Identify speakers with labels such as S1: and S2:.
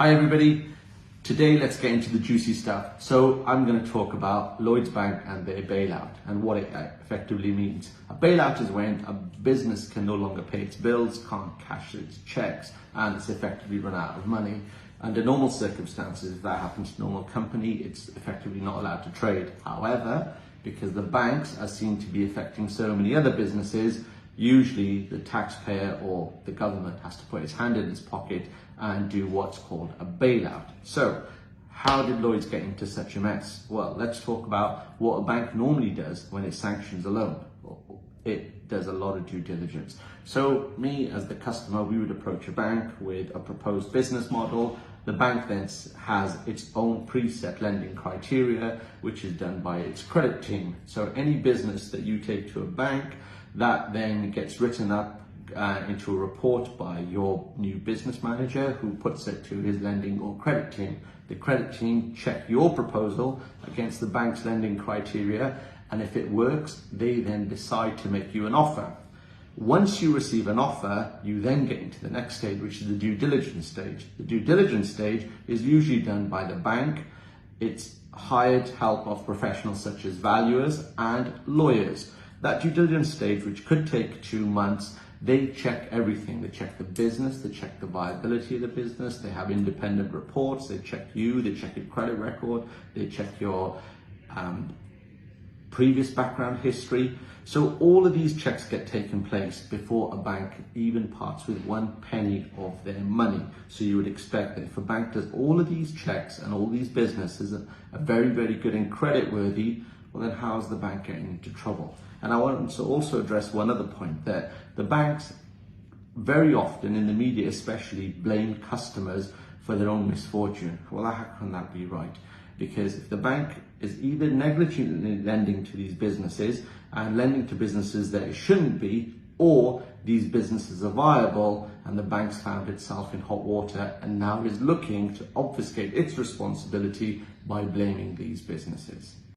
S1: Hi everybody, today let's get into the juicy stuff. So I'm going to talk about Lloyds Bank and their bailout and what it effectively means. A bailout is when a business can no longer pay its bills, can't cash its checks, and it's effectively run out of money. Under normal circumstances, if that happens to a normal company, it's effectively not allowed to trade. However, because the banks are seen to be affecting so many other businesses, usually the taxpayer or the government has to put its hand in its pocket and do what's called a bailout. So how did Lloyds get into such a mess? Well, let's talk about what a bank normally does when it sanctions a loan. It does a lot of due diligence. So me as the customer, we would approach a bank with a proposed business model. The bank then has its own preset lending criteria, which is done by its credit team. So any business that you take to a bank, that then gets written up into a report by your new business manager, who puts it to his lending or credit team. The credit team check your proposal against the bank's lending criteria, and if it works, they then decide to make you an offer. Once you receive an offer, you then get into the next stage, which is the due diligence stage. The due diligence stage is usually done by the bank. It's hired help of professionals such as valuers and lawyers. That due diligence stage, which could take 2 months, they check everything. They check the business, they check the viability of the business, they have independent reports, they check you, they check your credit record, they check your previous background history. So all of these checks get taken place before a bank even parts with 1 penny of their money. So you would expect that if a bank does all of these checks and all these businesses are very, very good and creditworthy, well then how's the bank getting into trouble? And I want to also address one other point, that the banks very often in the media especially blame customers for their own misfortune. Well, how can that be right? Because if the bank is either negligently lending to these businesses and lending to businesses that it shouldn't be, or these businesses are viable and the bank's found itself in hot water and now is looking to obfuscate its responsibility by blaming these businesses.